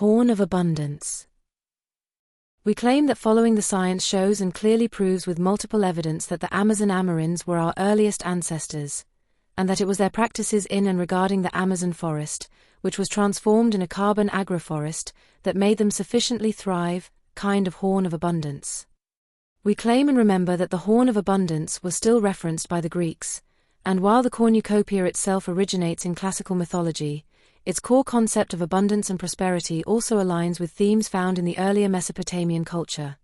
Horn of Abundance. We claim that following the science shows and clearly proves with multiple evidence that the Amazon Amarins were our earliest ancestors, and that it was their practices in and regarding the Amazon forest, which was transformed in a carbon agroforest, that made them sufficiently thrive, kind of horn of abundance. We claim and remember that the horn of abundance was still referenced by the Greeks, and while the cornucopia itself originates in classical mythology, its core concept of abundance and prosperity also aligns with themes found in the earlier Mesopotamian culture,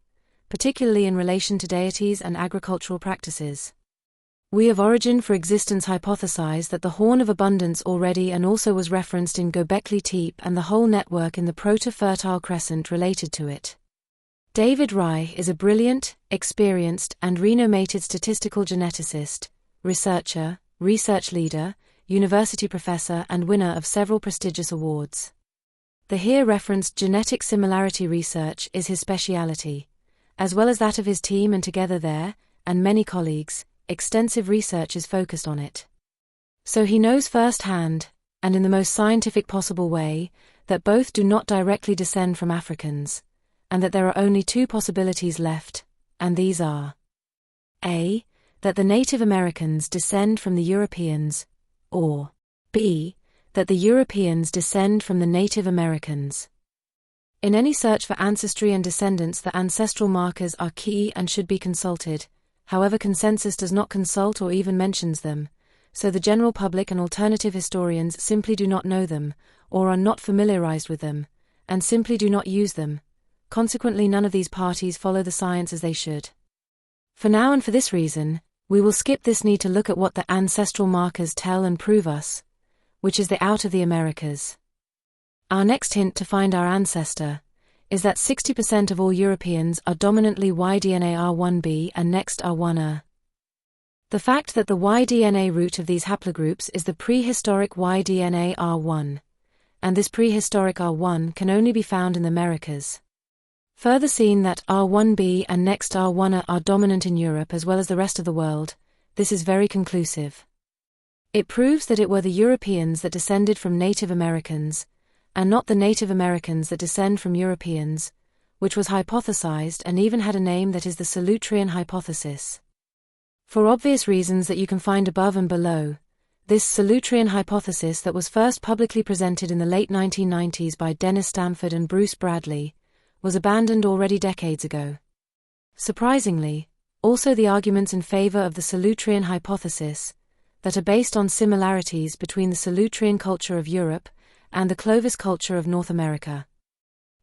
particularly in relation to deities and agricultural practices. We of Origin for Existence hypothesize that the Horn of Abundance already and also was referenced in Göbekli Tepe and the whole network in the Proto-Fertile Crescent related to it. David Reich is a brilliant, experienced, and renowned statistical geneticist, researcher, research leader, university professor and winner of several prestigious awards. The here referenced genetic similarity research is his speciality, as well as that of his team, and together there, and many colleagues, extensive research is focused on it. So he knows firsthand, and in the most scientific possible way, that both do not directly descend from Africans, and that there are only two possibilities left, and these are A. That the Native Americans descend from the Europeans, or B. That the Europeans descend from the Native Americans. In any search for ancestry and descendants, the ancestral markers are key and should be consulted. However, consensus does not consult or even mentions them, so the general public and alternative historians simply do not know them, or are not familiarized with them, and simply do not use them. Consequently, none of these parties follow the science as they should. For now, and for this reason, we will skip this need to look at what the ancestral markers tell and prove us, which is the out of the Americas. Our next hint to find our ancestor is that 60% of all Europeans are dominantly Y-DNA R1b and next R1a. The fact that the Y-DNA root of these haplogroups is the prehistoric Y-DNA R1, and this prehistoric R1 can only be found in the Americas. Further seen that R1b and next R1a are dominant in Europe as well as the rest of the world, this is very conclusive. It proves that it were the Europeans that descended from Native Americans, and not the Native Americans that descend from Europeans, which was hypothesized and even had a name, that is the Solutrean hypothesis. For obvious reasons that you can find above and below, this Solutrean hypothesis that was first publicly presented in the late 1990s by Dennis Stamford and Bruce Bradley, was abandoned already decades ago. Surprisingly, also the arguments in favor of the Solutrean hypothesis, that are based on similarities between the Solutrean culture of Europe and the Clovis culture of North America.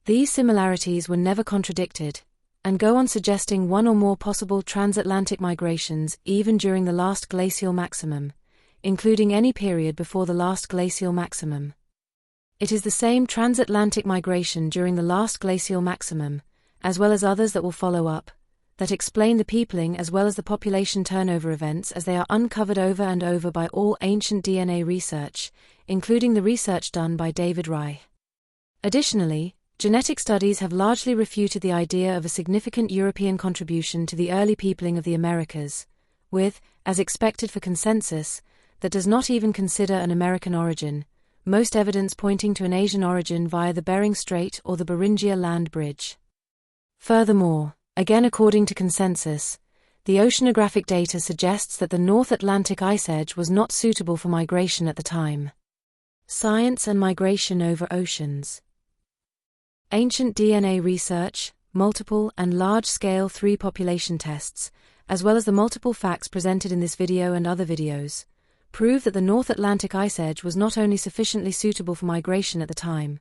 These similarities were never contradicted, and go on suggesting one or more possible transatlantic migrations even during the last glacial maximum, including any period before the last glacial maximum. It is the same transatlantic migration during the last glacial maximum, as well as others that will follow up, that explain the peopling as well as the population turnover events as they are uncovered over and over by all ancient DNA research, including the research done by David Reich. Additionally, genetic studies have largely refuted the idea of a significant European contribution to the early peopling of the Americas, with, as expected for consensus, that does not even consider an American origin, most evidence pointing to an Asian origin via the Bering Strait or the Beringia land bridge. Furthermore, again according to consensus, the oceanographic data suggests that the North Atlantic ice edge was not suitable for migration at the time. Science and migration over oceans. Ancient DNA research, multiple and large-scale 3 population tests, as well as the multiple facts presented in this video and other videos, prove that the North Atlantic ice edge was not only sufficiently suitable for migration at the time,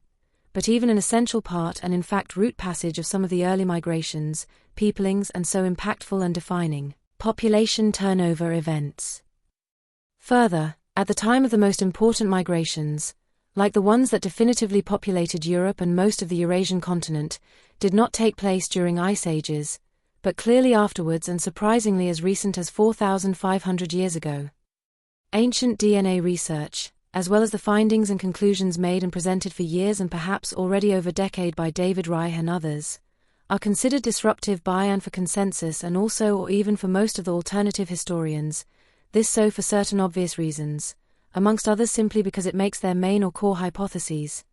but even an essential part and in fact route passage of some of the early migrations, peoplings and so impactful and defining population turnover events. Further, at the time of the most important migrations, like the ones that definitively populated Europe and most of the Eurasian continent, did not take place during ice ages, but clearly afterwards and surprisingly as recent as 4,500 years ago. Ancient DNA research, as well as the findings and conclusions made and presented for years and perhaps already over a decade by David Reich and others, are considered disruptive by and for consensus and also or even for most of the alternative historians, this so for certain obvious reasons, amongst others simply because it makes their main or core hypotheses,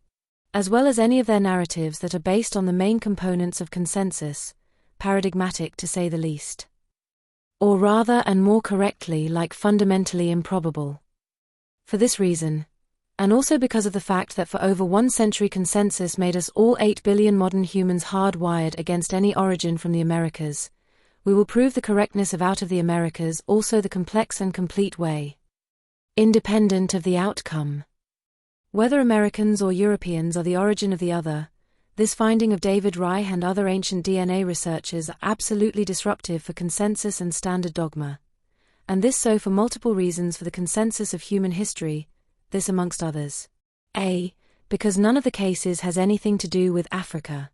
as well as any of their narratives that are based on the main components of consensus, paradigmatic to say the least. Or rather, and more correctly, like fundamentally improbable. For this reason, and also because of the fact that for over 1 century consensus made us all 8 billion modern humans hardwired against any origin from the Americas, we will prove the correctness of out of the Americas, also the complex and complete way, independent of the outcome. Whether Americans or Europeans are the origin of the other, this finding of David Reich and other ancient DNA researchers are absolutely disruptive for consensus and standard dogma. And this so for multiple reasons for the consensus of human history, this amongst others. A. Because none of the cases has anything to do with Africa.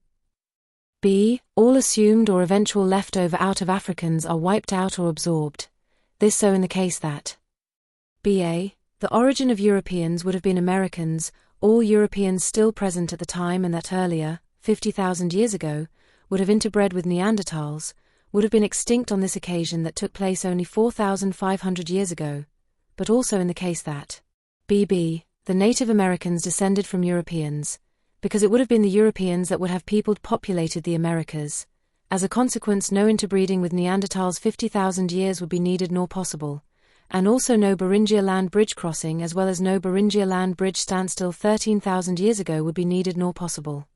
B. All assumed or eventual leftover out of Africans are wiped out or absorbed, this so in the case that B.A. The origin of Europeans would have been Americans, all Europeans still present at the time, and that earlier, 50,000 years ago, would have interbred with Neanderthals, would have been extinct on this occasion that took place only 4,500 years ago, but also in the case that B.B. The Native Americans descended from Europeans, because it would have been the Europeans that would have populated the Americas. As a consequence, no interbreeding with Neanderthals 50,000 years would be needed nor possible, and also no Beringia land bridge crossing as well as no Beringia land bridge standstill 13,000 years ago would be needed nor possible.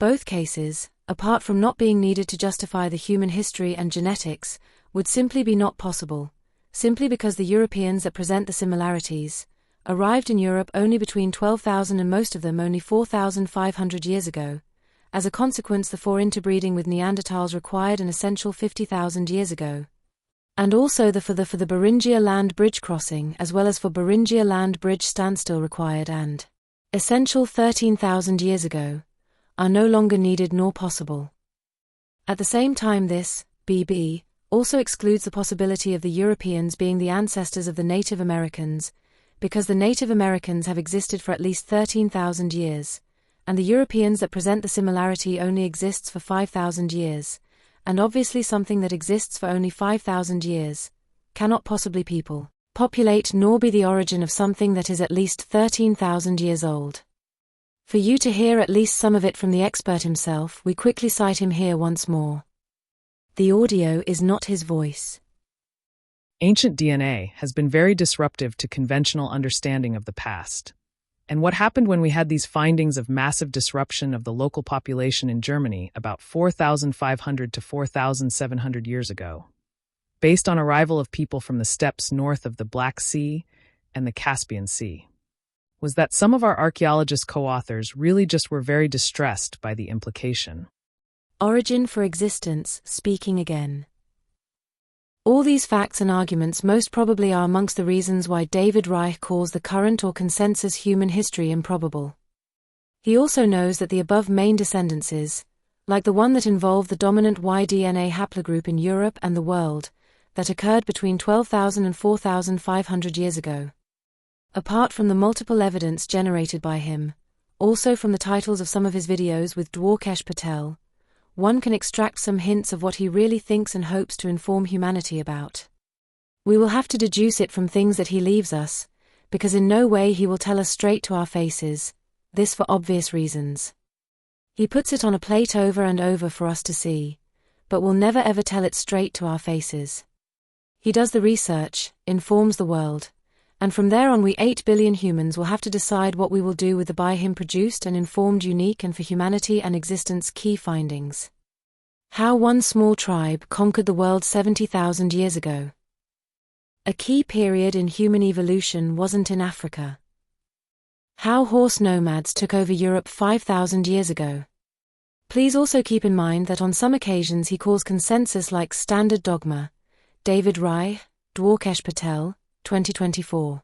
Both cases, apart from not being needed to justify the human history and genetics, would simply be not possible, simply because the Europeans that present the similarities arrived in Europe only between 12,000 and most of them only 4,500 years ago. As a consequence, the for interbreeding with Neanderthals required an essential 50,000 years ago. And also the for the Beringia land bridge crossing as well as for Beringia land bridge standstill required and essential 13,000 years ago, are no longer needed nor possible. At the same time, this, BB, also excludes the possibility of the Europeans being the ancestors of the Native Americans, because the Native Americans have existed for at least 13,000 years, and the Europeans that present the similarity only exists for 5,000 years, and obviously something that exists for only 5,000 years cannot possibly populate nor be the origin of something that is at least 13,000 years old. For you to hear at least some of it from the expert himself, we quickly cite him here once more. The audio is not his voice. Ancient DNA has been very disruptive to conventional understanding of the past. And what happened when we had these findings of massive disruption of the local population in Germany about 4,500 to 4,700 years ago, based on arrival of people from the steppes north of the Black Sea and the Caspian Sea, was that some of our archaeologist co-authors really just were very distressed by the implication. Origin for existence, speaking again. All these facts and arguments most probably are amongst the reasons why David Reich calls the current or consensus human history improbable. He also knows that the above main descendances, like the one that involved the dominant Y DNA haplogroup in Europe and the world, that occurred between 12,000 and 4,500 years ago. Apart from the multiple evidence generated by him, also from the titles of some of his videos with Dwarkesh Patel, one can extract some hints of what he really thinks and hopes to inform humanity about. We will have to deduce it from things that he leaves us, because in no way he will tell us straight to our faces, this for obvious reasons. He puts it on a plate over and over for us to see, but will never ever tell it straight to our faces. He does the research, informs the world, and from there on we 8 billion humans will have to decide what we will do with the by him produced and informed unique and for humanity and existence key findings. How one small tribe conquered the world 70,000 years ago. A key period in human evolution wasn't in Africa. How horse nomads took over Europe 5,000 years ago. Please also keep in mind that on some occasions he calls consensus like standard dogma. David Reich, Dwarkesh Patel, 2024.